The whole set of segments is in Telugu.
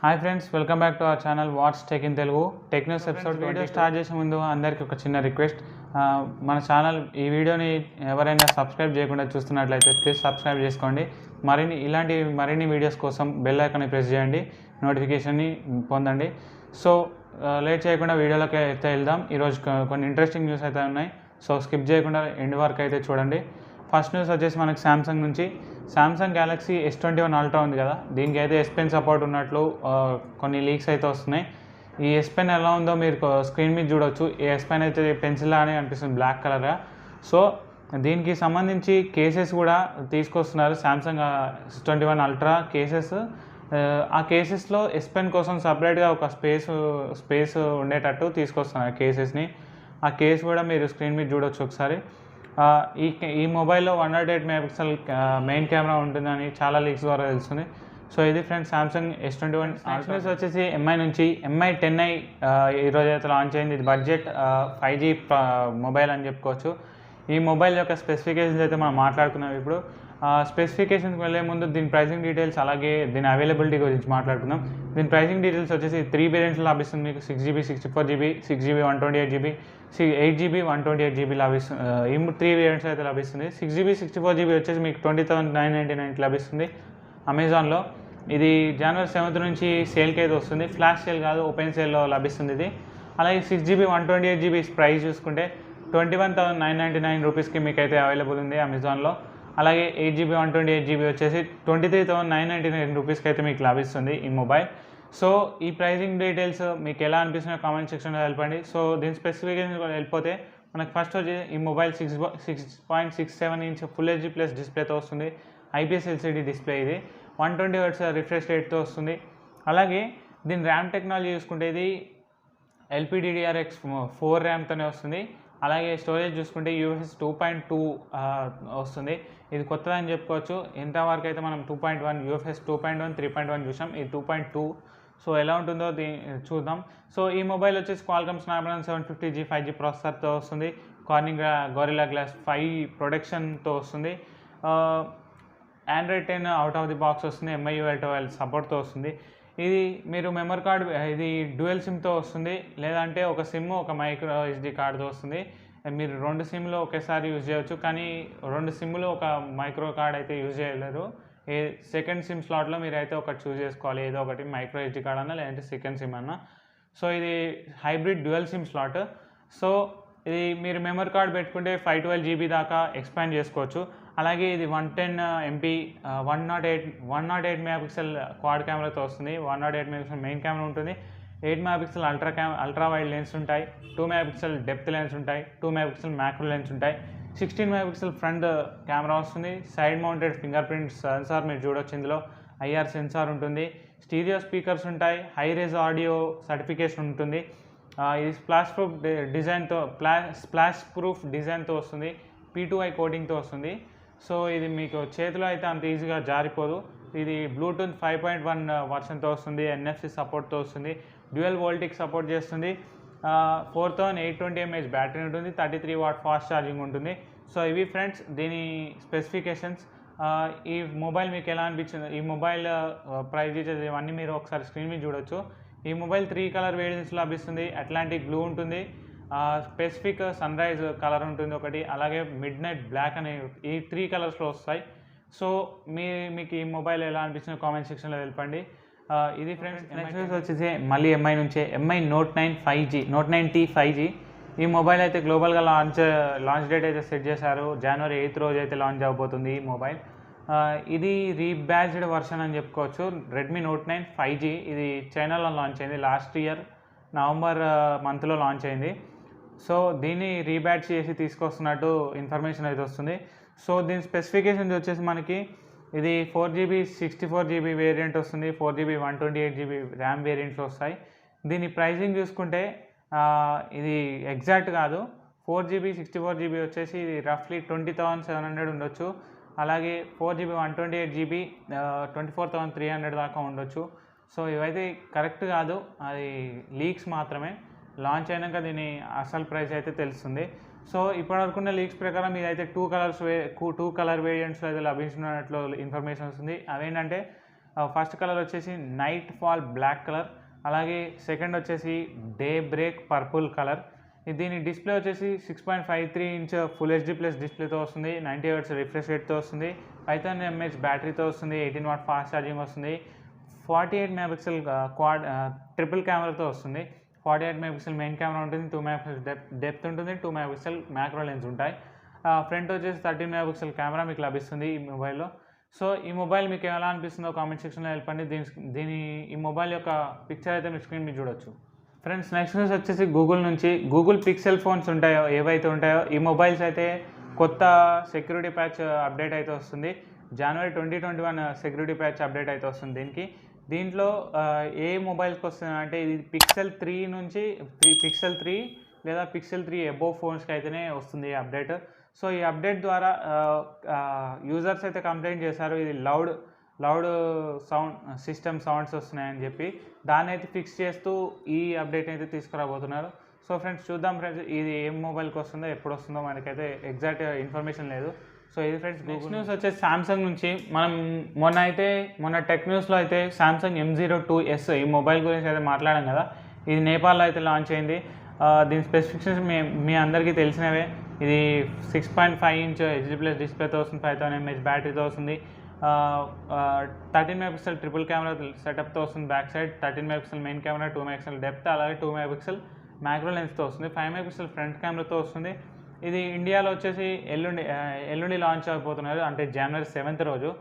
Hi friends, welcome back to our channel what's tech in Telugu. Tech news episode video start చేసే ముందు అందరికీ ఒక చిన్న రిక్వెస్ట్. మన ఛానల్ ఈ వీడియోని ఎవరైనా సబ్స్క్రైబ్ చేయకుండా చూస్తున్నట్లయితే ప్లీజ్ సబ్స్క్రైబ్ చేసుకోండి. మరిన్ని వీడియోస్ కోసం బెల్ ఐకాన్ని ప్రెస్ చేయండి, నోటిఫికేషన్ని పొందండి. సో లేట్ చేయకుండా వీడియోలోకి అయితే వెళ్దాం. ఈరోజు కొన్ని ఇంట్రెస్టింగ్ న్యూస్ అయితే ఉన్నాయి. సో స్కిప్ చేయకుండా ఎండ్ వరకు అయితే చూడండి. ఫస్ట్ న్యూస్ వచ్చేసి మనకి సామ్సంగ్ నుంచి. సామ్సంగ్ గ్యాలక్సీ S21 అల్ట్రా ఉంది కదా, దీనికి అయితే S Pen సపోర్ట్ ఉన్నట్లు కొన్ని లీక్స్ అయితే వస్తున్నాయి. ఈ S Pen ఎలా ఉందో మీరు స్క్రీన్ మీద చూడవచ్చు. ఈ S Pen అయితే పెన్సిల్ లానే అనిపిస్తుంది, బ్లాక్ కలర్గా. సో దీనికి సంబంధించి కేసెస్ కూడా తీసుకొస్తున్నారు. సామ్సంగ్ S21 అల్ట్రా కేసెస్, ఆ కేసెస్లో S Pen కోసం సపరేట్గా ఒక స్పేస్ ఉండేటట్టు తీసుకొస్తున్నారు కేసెస్ని. ఆ కేస్ కూడా మీరు స్క్రీన్ మీద చూడవచ్చు ఒకసారి. ఈ మొబైల్లో 108 మెగాపిక్సెల్ మెయిన్ కెమెరా ఉంటుందని చాలా లీక్స్ ద్వారా తెలుస్తుంది. సో ఇది ఫ్రెండ్స్ సామ్సంగ్ S21 అల్ట్రా. వచ్చేసి MI నుంచి MI 10i ఈరోజు అయితే లాంచ్ అయింది. ఇది బడ్జెట్ 5G మొబైల్ అని చెప్పుకోవచ్చు. ఈ మొబైల్ యొక్క స్పెసిఫికేషన్స్ అయితే మనం మాట్లాడుకున్నాం. ఇప్పుడు స్పెసిఫికేషన్స్కి వెళ్ళే ముందు దీని ప్రైసింగ్ డీటెయిల్స్ అలాగే దీని అవైలబిలిటీ గురించి మాట్లాడుకుందాం. దీని ప్రైసింగ్ డీటెయిల్స్ వచ్చేసి 3 వేరియంట్స్లో లభిస్తుంది మీకు. 6GB 64GB, 6GB 128GB, 8GB 128GB లభిస్తుంది. ఈ 3 వేరియంట్స్ అయితే లభిస్తుంది. 6GB 64GB వచ్చేసి మీకు 20,999 లభిస్తుంది అమెజాన్లో. ఇది January 7th నుంచి సేల్కి అయితే వస్తుంది. ఫ్లాష్ సేల్ కాదు, ఓపెన్ సేల్లో లభిస్తుంది ఇది. అలాగే 6GB 128GB ప్రైస్ చూసుకుంటే 21,999 రూపీస్కి మీకు అయితే అవైలబుల్ ఉంది అమెజాన్లో. అలాగే 8GB 128GB వచ్చేసి 23,999 రూపీస్కి అయితే మీకు లభిస్తుంది ఈ మొబైల్. సో ఈ ప్రైజింగ్ డీటెయిల్స్ మీకు ఎలా అనిపిస్తున్నాయో కామెంట్ సెక్షన్లో తెలపండి. సో దీని స్పెసిఫికేషన్ కూడా వెళ్ళిపోతే మనకు ఫస్ట్ వచ్చి ఈ mobile 6.67 inch full HD plus డిస్ప్లేతో వస్తుంది. IPS LCD డిస్ప్లే ఇది. 120 Hz రిఫ్రెష్ రేట్తో వస్తుంది. అలాగే దీని ర్యామ్ టెక్నాలజీ చూసుకుంటే ఇది LPDDR4 ర్యామ్తోనే వస్తుంది. అలాగే స్టోరేజ్ చూసుకుంటే UFS 2.2 వస్తుంది. ఇది కొత్తది అని చెప్పుకోవచ్చు. ఇంతవరకు అయితే మనం 2.1 UFS 2.1 3.1 చూసాం, ఇది 2.2. సో ఎలా ఉంటుందో చూద్దాం. సో ఈ మొబైల్ వచ్చేసి Qualcomm Snapdragon 750G 5G ప్రాసెసర్తో వస్తుంది. కార్నింగ్ గొరిల్లా గ్లాస్ 5 ప్రొటెక్షన్తో వస్తుంది. Android 10 out of the box వస్తుంది. MIUI 12 సపోర్ట్తో వస్తుంది. ఇది మీరు మెమరీ కార్డ్, ఇది డ్యూయల్ సిమ్తో వస్తుంది, లేదంటే ఒక సిమ్ ఒక మైక్రో SD కార్డ్తో వస్తుంది. మీరు 2 సిమ్లు ఒకేసారి యూజ్ చేయవచ్చు, కానీ 2 సిమ్లు ఒక మైక్రో కార్డ్ అయితే యూజ్ చేయలేరు. సెకండ్ సిమ్ స్లాట్లో మీరు అయితే ఒకటి చూస్ చేసుకోవాలి, ఏదో ఒకటి మైక్రో SD కార్డ్ అన్నా లేదంటే సెకండ్ సిమ్ అన్నా. సో ఇది hybrid dual SIM slot. So ఇది మీరు మెమరీ కార్డ్ పెట్టుకుంటే 512GB దాకా ఎక్స్పాండ్ చేసుకోవచ్చు. అలాగే ఇది 110 MP 108 మెగాపిక్సెల్ క్వాడ్ కెమెరాతో వస్తుంది. 108 మెగాపిక్సెల్ మెయిన్ కెమెరా ఉంటుంది. 8 మెగాపిక్సెల్ అల్ట్రా వైడ్ లెన్స్ ఉంటాయి. 2 మెగాపిక్సెల్ డెప్త్ లెన్స్ ఉంటాయి. 2 మెగాపిక్సెల్ మ్యాక్రో లెన్స్ ఉంటాయి. 16 మెగాపిక్సెల్ ఫ్రంట్ కెమెరా వస్తుంది. Side mounted finger print censor మీరు చూడొచ్చు. ఇందులో IR సెన్సార్ ఉంటుంది. స్టీరియో స్పీకర్స్ ఉంటాయి. హై రేజ్ ఆడియో సర్టిఫికేషన్ ఉంటుంది. ఇది స్ప్లాష్ ప్రూఫ్ డిజైన్తో వస్తుంది. P2i కోటింగ్తో వస్తుంది. సో ఇది మీకు చేతిలో అయితే అంత ఈజీగా జారిపోదు. ఇది బ్లూటూత్ 5.1 వర్షన్తో వస్తుంది. NFC సపోర్ట్తో వస్తుంది. డ్యూయల్ వోల్టేజ్ సపోర్ట్ చేస్తుంది. 4820 mAh బ్యాటరీ ఉంటుంది. 33 వాట్ ఫాస్ట్ ఛార్జింగ్ ఉంటుంది. సో ఇవి ఫ్రెండ్స్ దీని స్పెసిఫికేషన్స్. ఈ మొబైల్ మీకు ఎలా అనిపించింది, ఈ మొబైల్ ప్రైస్ డీటెయిల్స్ ఇవన్నీ మీరు ఒకసారి స్క్రీన్ మీద చూడొచ్చు. ఈ మొబైల్ 3 కలర్ వేరియంట్స్ లభిస్తుంది. అట్లాంటిక్ బ్లూ ఉంటుంది, స్పెసిఫిక్ సన్ రైజ్ కలర్ ఉంటుంది ఒకటి, అలాగే మిడ్ నైట్ బ్లాక్ అనే ఈ 3 కలర్స్లో వస్తాయి. సో మీకు ఈ మొబైల్ ఎలా అనిపించిందో కామెంట్ సెక్షన్లో తెలపండి. ఇది ఫ్రెండ్స్. నెక్స్ట్ వచ్చేసి మళ్ళీ MI నుంచే MI Note 9T 5G. ఈ మొబైల్ అయితే గ్లోబల్గా లాంచ్ డేట్ అయితే సెట్ చేశారు. January 8th రోజు అయితే లాంచ్ అవబోతుంది ఈ మొబైల్. ఇది రీబ్యాచ్డ్ వర్షన్ అని చెప్పుకోవచ్చు. Redmi Note 9 5G ఇది చైనాలో లాంచ్ అయింది. లాస్ట్ ఇయర్ నవంబర్ మంత్లో లాంచ్ అయింది. సో దీన్ని రీబ్యాచ్ చేసి తీసుకొస్తున్నట్టు ఇన్ఫర్మేషన్ అయితే వస్తుంది. సో దీని స్పెసిఫికేషన్స్ వచ్చేసి మనకి ఇది 4GB 64GB వేరియంట్ వస్తుంది. 4GB 128GB ర్యామ్ వేరియంట్స్ వస్తాయి. దీని ప్రైజింగ్ చూసుకుంటే ఇది ఎగ్జాక్ట్ కాదు. 4GB 64GB వచ్చేసి ఇది రఫ్లీ 20,700 ఉండొచ్చు. అలాగే 4GB 128GB 24,300 దాకా ఉండొచ్చు. సో ఇవైతే కరెక్ట్ కాదు, అది లీక్స్ మాత్రమే. లాంచ్ అయినాక దీని అసలు ప్రైస్ అయితే తెలుస్తుంది. సో ఇప్పటివరకున్న లీక్స్ ప్రకారం ఇదైతే 2 కలర్ వేరియంట్స్లో అయితే లభించినట్లు ఇన్ఫర్మేషన్ వస్తుంది. అవేంటంటే ఫస్ట్ కలర్ వచ్చేసి నైట్ ఫాల్ బ్లాక్ కలర్, అలాగే సెకండ్ వచ్చేసి డే బ్రేక్ పర్పుల్ కలర్. దీని డిస్ప్లే వచ్చేసి 6.53 ఇంచ్ ఫుల్ హెచ్డి ప్లస్ డిస్ప్లేతో వస్తుంది, 90 హెర్ట్జ్ రిఫ్రెష్ రేట్తో వస్తుంది, 5000 mAh బ్యాటరీతో వస్తుంది, 18 వాట్ ఫాస్ట్ ఛార్జింగ్ వస్తుంది, 48 మెగాపిక్సెల్ క్వాడ్ ట్రిపుల్ కెమెరాతో వస్తుంది. 48 మెగాపిక్సెల్ మెయిన్ కెమెరా ఉంటుంది, 2 మెగాపిక్సెల్ డెప్త్ ఉంటుంది, 2 మెగాపిక్సెల్ మ్యాక్రో లెన్స్ ఉంటాయి. ఫ్రంట్ వచ్చేసి 13 మెగాపిక్సెల్ కెమెరా మీకు లభిస్తుంది ఈ మొబైల్లో. సో ఈ మొబైల్ మీకు ఎలా అనిపిస్తుందో కామెంట్ సెక్షన్లో తెలపండి. ఈ మొబైల్ యొక్క పిక్చర్ అయితే మీ స్క్రీన్ మీద చూడొచ్చు. ఫ్రెండ్స్, నెక్స్ట్ న్యూస్ వచ్చేసి గూగుల్ నుంచి. గూగుల్ పిక్సెల్ ఫోన్స్ ఉంటాయో ఏవైతే ఉంటాయో ఈ మొబైల్స్ అయితే కొత్త సెక్యూరిటీ ప్యాచ్ అప్డేట్ అయితే వస్తుంది. జనవరి 2021 సెక్యూరిటీ ప్యాచ్ అప్డేట్ అయితే వస్తుంది. దీంట్లో ఏ మొబైల్స్కి వస్తుంది అంటే ఇది పిక్సెల్ 3 నుంచి పిక్సెల్ 3 లేదా పిక్సెల్ 3 అబోవ్ ఫోన్స్కి అయితేనే వస్తుంది ఈ అప్డేట్. సో ఈ అప్డేట్ ద్వారా యూజర్స్ అయితే కంప్లైంట్ చేశారు, ఇది లౌడ్ సౌండ్ సిస్టమ్ సౌండ్స్ వస్తున్నాయని చెప్పి. దాన్ని అయితే ఫిక్స్ చేస్తూ ఈ అప్డేట్ అయితే తీసుకురాబోతున్నారు. సో ఫ్రెండ్స్, చూద్దాం ఫ్రెండ్స్ ఇది ఏం మొబైల్కి వస్తుందో ఎప్పుడు వస్తుందో మనకైతే ఎగ్జాక్ట్ ఇన్ఫర్మేషన్ లేదు. సో ఇది ఫ్రెండ్స్ గూగుల్ న్యూస్ వచ్చేసి సామ్సంగ్ నుంచి. మనం మొన్న టెక్ న్యూస్లో అయితే సామ్సంగ్ M02s ఈ మొబైల్ గురించి అయితే మాట్లాడాం కదా. ఇది నేపాల్లో అయితే లాంచ్ అయింది. దీని స్పెసిఫికేషన్స్ మీ అందరికీ తెలిసినవే. ఇది 6.5 ఇంచ్ హెచ్డి ప్లస్ డిస్ప్లేతో వస్తుంది, 5000 mAh బ్యాటరీతో వస్తుంది, 13 మెగాపిక్సెల్ ట్రిపుల్ కెమెరా సెటప్తో వస్తుంది back side, 13 megapixel main camera, 2 megapixel depth, అలాగే 2 మెగాపిక్సెల్ మ్యాక్రో లెన్స్తో వస్తుంది, 5 మెగాపిక్సెల్ ఫ్రంట్ కెమెరాతో వస్తుంది. ఇది ఇండియాలో వచ్చేసి ఎల్లుండి లాంచ్ అయిపోతున్నారు, అంటే జనవరి 7th రోజు.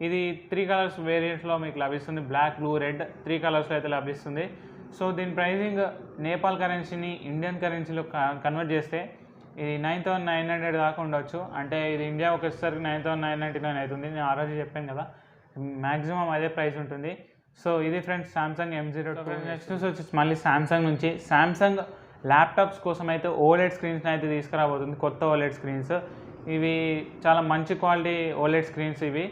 ఇది 3 కలర్స్ వేరియంట్స్లో మీకు లభిస్తుంది, బ్లాక్, బ్లూ, రెడ్ 3 కలర్స్లో అయితే లభిస్తుంది. సో దీని ప్రైజింగ్ నేపాల్ కరెన్సీని ఇండియన్ కరెన్సీలో కన్వర్ట్ చేస్తే ఇది 9900 దాకా ఉండొచ్చు. అంటే ఇది ఇండియా వచ్చేసరికి 9999 అవుతుంది. నేను ఆ రోజు చెప్పాను కదా, మ్యాక్సిమం అదే ప్రైస్ ఉంటుంది. సో ఇది friends Samsung M02. Next news వచ్చేసి మళ్ళీ సామ్సంగ్ నుంచి. సామ్సంగ్ ల్యాప్టాప్స్ కోసం అయితే ఓలెడ్ స్క్రీన్స్ని అయితే తీసుకురాబోతుంది, కొత్త ఓలెడ్ స్క్రీన్స్. ఇవి చాలా మంచి క్వాలిటీ ఓలెడ్ స్క్రీన్స్ ఇవి.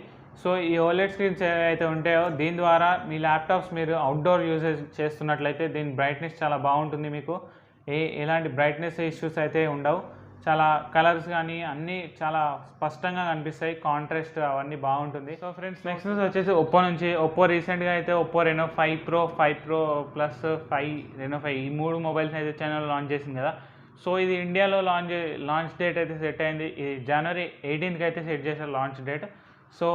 సో ఈ ఓలెడ్ స్క్రీన్స్ ఏవైతే ఉంటాయో దీని ద్వారా మీ ల్యాప్టాప్స్ మీరు అవుట్డోర్ యూజేజ్ చేస్తున్నట్లయితే దీని బ్రైట్నెస్ చాలా బాగుంటుంది. మీకు ఎలాంటి బ్రైట్నెస్ ఇష్యూస్ అయితే ఉండవు. చాలా కలర్స్ కానీ అన్నీ చాలా స్పష్టంగా కనిపిస్తాయి, కాంట్రాస్ట్ అవన్నీ బాగుంటుంది. సో ఫ్రెండ్స్, నెక్స్ట్ న్యూస్ వచ్చేసి ఒప్పో నుంచి. ఒప్పో రీసెంట్గా అయితే Oppo Reno 5 Pro, 5 Pro Plus, Reno 5 ఈ 3 మొబైల్స్ అయితే చైనాలో లాంచ్ చేసింది కదా. సో ఇది ఇండియాలో లాంచ్ డేట్ అయితే సెట్ అయింది. ఈ జనవరి 18th అయితే సెట్ చేశారు launch date. So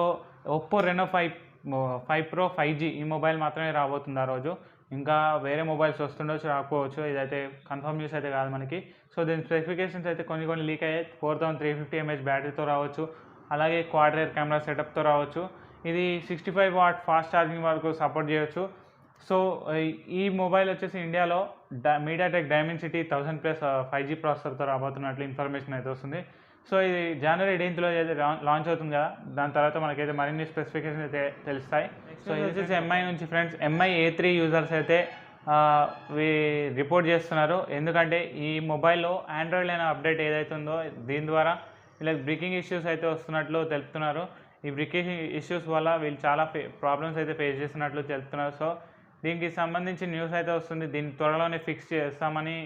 Oppo Reno 5 Pro 5G ఈ మొబైల్ మాత్రమే రాబోతుంది ఆ రోజు. ఇంకా వేరే మొబైల్స్ వస్తుండొచ్చు, రాకపోవచ్చు, ఇదైతే కన్ఫర్మ్ న్యూస్ అయితే కాదు మనకి. సో దీని స్పెసిఫికేషన్స్ అయితే కొన్ని లీక్ అయ్యాయి. 4350 mAh బ్యాటరీతో రావచ్చు, అలాగే క్వాడ్ రేర్ కెమెరా సెటప్తో రావచ్చు. ఇది 65 వాట్ ఫాస్ట్ ఛార్జింగ్ వరకు సపోర్ట్ చేయొచ్చు. సో ఈ మొబైల్ వచ్చేసి ఇండియాలో మీడియాటెక్ డైమెన్సిటీ 1000+ 5G ప్రాసెసర్తో రాబోతున్నట్లు ఇన్ఫర్మేషన్ అయితే వస్తుంది. సో ఇది జనవరి 18th అయితే లాంచ్ అవుతుంది కదా, దాని తర్వాత మనకైతే మరిన్ని స్పెసిఫికేషన్స్ అయితే తెలుస్తాయి. సో ఇది వచ్చేసి ఎంఐ నుంచి ఫ్రెండ్స్. ఎంఐ A3 యూజర్స్ అయితే రిపోర్ట్ చేస్తున్నారు, ఎందుకంటే ఈ మొబైల్లో ఆండ్రాయిడ్ అయిన అప్డేట్ ఏదైతే ఉందో దీని ద్వారా వీళ్ళకి బ్రేకింగ్ ఇష్యూస్ అయితే వస్తున్నట్లు తెలుపుతున్నారు. ఈ బ్రేకింగ్ ఇష్యూస్ వల్ల వీళ్ళు చాలా ప్రాబ్లమ్స్ అయితే ఫేస్ చేస్తున్నట్లు తెలుపుతున్నారు. సో దీనికి సంబంధించి న్యూస్ అయితే వస్తుంది, దీన్ని త్వరలోనే ఫిక్స్ చేస్తామని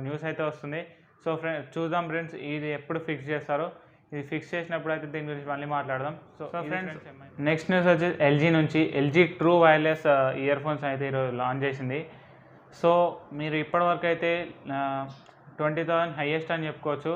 న్యూస్ అయితే వస్తుంది. సో చూద్దాం ఫ్రెండ్స్ ఇది ఎప్పుడు ఫిక్స్ చేస్తారో. ఇది ఫిక్స్ చేసినప్పుడు అయితే దీని గురించి మళ్ళీ మాట్లాడదాం. సో ఫ్రెండ్స్, నెక్స్ట్ న్యూస్ వచ్చేసి ఎల్జీ నుంచి. LG true wireless ear phones అయితే ఈరోజు లాంచ్ చేసింది. సో మీరు ఇప్పటివరకు అయితే 20,000 హైయెస్ట్ అని చెప్పుకోవచ్చు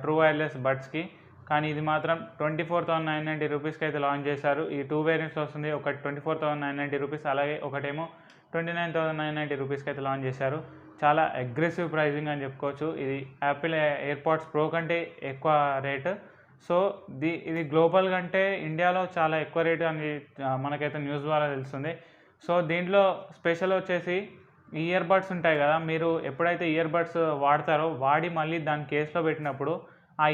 ట్రూ వైర్లెస్ బడ్స్కి. కానీ ఇది మాత్రం 24,990 రూపీస్కి అయితే లాంచ్ చేశారు. ఈ 2 వేరియంట్స్ వస్తుంది, ఒకటి 24,990 రూపీస్, అలాగే ఒకటేమో 29,990 రూపీస్కి అయితే లాంచ్ చేశారు. చాలా అగ్రెసివ్ ప్రైజింగ్ అని చెప్పుకోవచ్చు. ఇది యాపిల్ ఎయిర్పాడ్స్ ప్రో కంటే ఎక్కువ రేటు. సో ఇది గ్లోబల్ కంటే ఇండియాలో చాలా ఎక్కువ రేటు అని మనకైతే న్యూస్ ద్వారా తెలుస్తుంది. సో దీంట్లో స్పెషల్ వచ్చేసి ఇయర్ బడ్స్ ఉంటాయి కదా, మీరు ఎప్పుడైతే ఇయర్ బడ్స్ వాడతారో వాడి మళ్ళీ దాన్ని కేసులో పెట్టినప్పుడు ఆ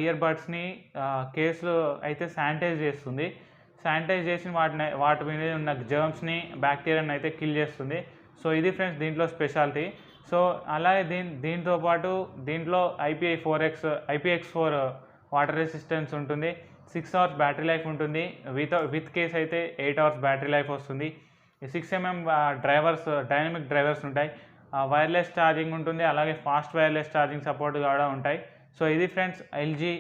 ఇయర్ బడ్స్ని కేసులో అయితే శానిటైజ్ చేస్తుంది. శానిటైజ్ చేసి వాటి మీద ఉన్న జర్మ్స్ని, బ్యాక్టీరియాని అయితే కిల్ చేస్తుంది. సో ఇది ఫ్రెండ్స్ దీంట్లో స్పెషాలిటీ. సో అలాగే దీంతో పాటు దీంట్లో IPX4 వాటర్ రెసిస్టెన్స్ ఉంటుంది, 6 hours బ్యాటరీ లైఫ్ ఉంటుంది, విత్ కేస్ అయితే 8 hours బ్యాటరీ లైఫ్ వస్తుంది. 6mm డైనమిక్ డ్రైవర్స్ ఉంటాయి, వైర్లెస్ ఛార్జింగ్ ఉంటుంది, అలాగే ఫాస్ట్ వైర్లెస్ ఛార్జింగ్ సపోర్ట్ కూడా ఉంటాయి. సో ఇది friends LG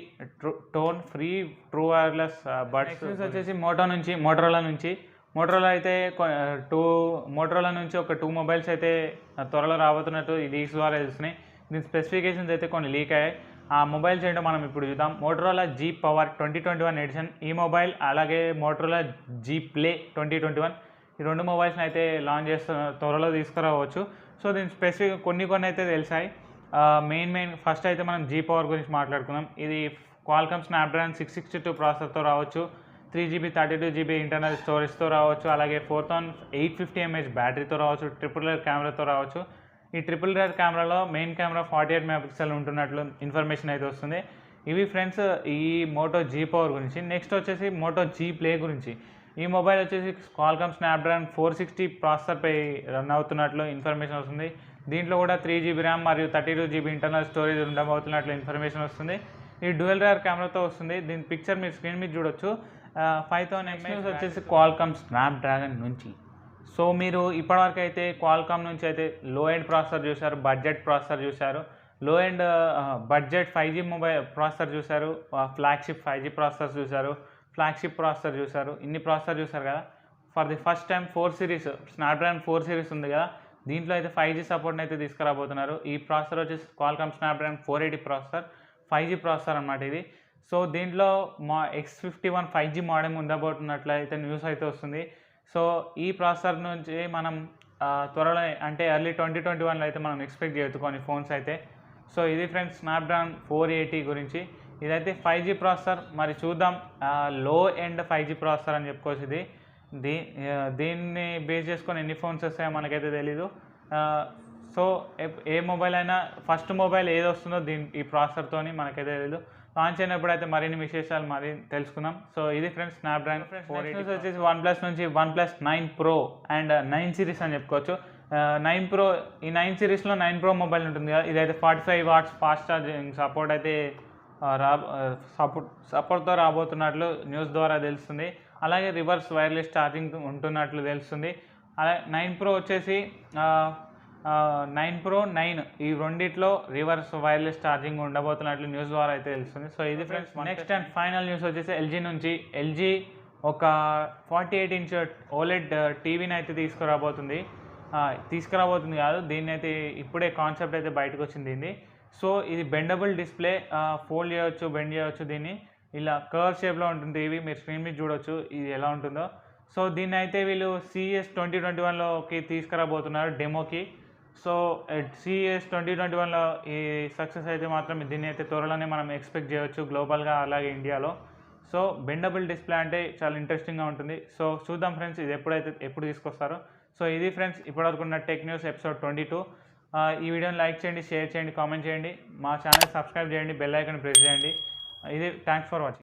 tone free true wireless buds. వచ్చేసి మోటరోలా నుంచి. మోటరోలా అయితే మోటరోలా నుంచి ఒక 2 మొబైల్స్ అయితే త్వరలో రాబోతున్నట్టు ఈ లీక్స్ ద్వారా తెలుస్తున్నాయి. దీని స్పెసిఫికేషన్స్ అయితే కొన్ని లీక్ అయ్యాయి. ఆ మొబైల్స్ ఏంటో మనం ఇప్పుడు చూద్దాం. మోటరోలా జీ పవర్ 2021 ఎడిషన్ ఈ మొబైల్, అలాగే మోటరోలా జీ ప్లే 2021 ఈ 2 మొబైల్స్ని అయితే లాంచ్ త్వరలో తీసుకురావచ్చు. సో దీని స్పెసిఫిక్ కొన్ని అయితే తెలిసాయి. మెయిన్ ఫస్ట్ అయితే మనం జీ పవర్ గురించి మాట్లాడుకుందాం. ఇది క్వాల్కమ్ స్నాప్డ్రాగన్ 662 ప్రాసెసర్తో రావచ్చు. 3GB 32GB ఇంటర్నల్ స్టోరేజ్తో రావచ్చు. అలాగే 4850 mAh బ్యాటరీతో రావచ్చు. ట్రిపుల్ రేర్ కెమెరాతో రావచ్చు. ఈ ట్రిపుల్ రేర్ కెమెరాలో మెయిన్ కెమెరా 48 మెగాపిక్సెల్ ఉంటున్నట్లు ఇన్ఫర్మేషన్ అయితే వస్తుంది. ఇవి ఫ్రెండ్స్ ఈ మోటో జీ పవర్ గురించి. నెక్స్ట్ వచ్చేసి మోటో జీ ప్లే గురించి. ఈ మొబైల్ వచ్చేసి క్వాల్కమ్ స్నాప్డ్రాగన్ 460 ప్రాసెసర్పై రన్ అవుతున్నట్లు ఇన్ఫర్మేషన్ వస్తుంది. దీంట్లో కూడా 3GB ర్యామ్ మరియు 32GB ఇంటర్నల్ స్టోరేజ్ ఉండబోతున్నట్లు ఇన్ఫర్మేషన్ వస్తుంది. ఈ డ్యూయల్ రేర్ కెమెరాతో వస్తుంది. దీని పిక్చర్ మీరు స్క్రీన్ మీద చూడొచ్చు. 5000 mAh వచ్చేసి క్వాల్కమ్ స్నాప్డ్రాగన్ నుంచి. సో మీరు ఇప్పటివరకు అయితే క్వాల్కామ్ నుంచి అయితే లో ఎండ్ ప్రాసెసర్ చూశారు, బడ్జెట్ ప్రాసెసర్ చూశారు, లో end budget 5G mobile processor చూశారు, ఫ్లాగ్షిప్ 5G ప్రాసెసర్ చూశారు, ఫ్లాగ్షిప్ ప్రాసెసర్ చూశారు. ఇన్ని ప్రాసెసర్ చూశారు కదా. For the first time 4 series Snapdragon 4 series ఉంది కదా, దీంట్లో అయితే 5G సపోర్ట్ని అయితే తీసుకురాబోతున్నారు. ఈ ప్రాసెసర్ వచ్చేసి Qualcomm Snapdragon 480 processor, 5G processor అన్నమాట ఇది. సో దీంట్లో మా X51 5G మోడెమ్ ఉండబోతున్నట్లయితే న్యూస్ అయితే వస్తుంది. సో ఈ ప్రాసెసర్ నుంచి మనం త్వరలో అంటే ఎర్లీ 2021లో అయితే మనం ఎక్స్పెక్ట్ చేయొచ్చు కొన్ని ఫోన్స్ అయితే. సో ఇది ఫ్రెండ్స్ స్నాప్డ్రాగన్ 480 గురించి. ఇదైతే 5G ప్రాసెసర్. మరి చూద్దాం లో ఎండ్ 5G ప్రాసెసర్ అని చెప్పుకోవచ్చు ఇది. దీన్ని బేస్ చేసుకొని ఎన్ని ఫోన్స్ వస్తాయో మనకైతే తెలీదు. సో ఏ మొబైల్ అయినా ఫస్ట్ మొబైల్ ఏది వస్తుందో ఈ ప్రాసెసర్తో మనకైతే తెలీదు. లాంచ్ అయినప్పుడు అయితే మరిన్ని విశేషాలు మరి తెలుసుకుందాం. సో ఇది ఫ్రెండ్స్ స్నాప్డ్రాగన్ 480 వచ్చేసి OnePlus నుంచి OnePlus 9 Pro అండ్ 9 సిరీస్ అని చెప్పుకోవచ్చు. 9 Pro ఈ 9 సిరీస్లో 9 Pro మొబైల్ ఉంటుంది కదా, ఇదైతే 45 watts ఫాస్ట్ ఛార్జింగ్ సపోర్ట్ అయితే సపోర్ట్తో రాబోతున్నట్లు న్యూస్ ద్వారా తెలుస్తుంది. అలాగే రివర్స్ వైర్లెస్ ఛార్జింగ్ ఉంటున్నట్లు తెలుస్తుంది. అలాగే 9 Pro వచ్చేసి 9 Pro 9 ఈ రెండిట్లో రివర్స్ వైర్లెస్ ఛార్జింగ్ ఉండబోతున్నట్లు న్యూస్ ద్వారా అయితే తెలుస్తుంది. సో ఇది friends next and final news వచ్చేసి ఎల్జీ నుంచి. ఎల్జీ ఒక 48 inch OLED టీవీని అయితే తీసుకురాబోతుంది కాదు, దీన్ని అయితే ఇప్పుడే కాన్సెప్ట్ అయితే బయటకు వచ్చింది దీన్ని. సో ఇది బెండబుల్ డిస్ప్లే, ఫోల్డ్ చేయవచ్చు, బెండ్ చేయవచ్చు. దీన్ని ఇలా కర్వ్ షేప్లో ఉంటుంది టీవీ, మీరు స్క్రీన్ మీద చూడొచ్చు ఇది ఎలా ఉంటుందో. సో దీన్ని అయితే వీళ్ళు CES 2021లోకి తీసుకురాబోతున్నారు డెమోకి. సో CES 2021లో ఈ సక్సెస్ అయితే మాత్రం దీన్ని అయితే త్వరలోనే మనం ఎక్స్పెక్ట్ చేయవచ్చు గ్లోబల్గా అలాగే ఇండియాలో. సో బెండబుల్ డిస్ప్లే అంటే చాలా ఇంట్రెస్టింగ్గా ఉంటుంది. సో చూద్దాం ఫ్రెండ్స్ ఇది ఎప్పుడు తీసుకొస్తారో. సో ఇది ఫ్రెండ్స్ ఇప్పటివరకు ఉన్న టెక్ న్యూస్ ఎపిసోడ్ 22. ఈ వీడియోని లైక్ చేయండి, షేర్ చేయండి, కామెంట్ చేయండి, మా ఛానల్ సబ్స్క్రైబ్ చేయండి, బెల్ ఐకాన్ ప్రెస్ చేయండి. ఇది థ్యాంక్స్ ఫర్ వాచింగ్.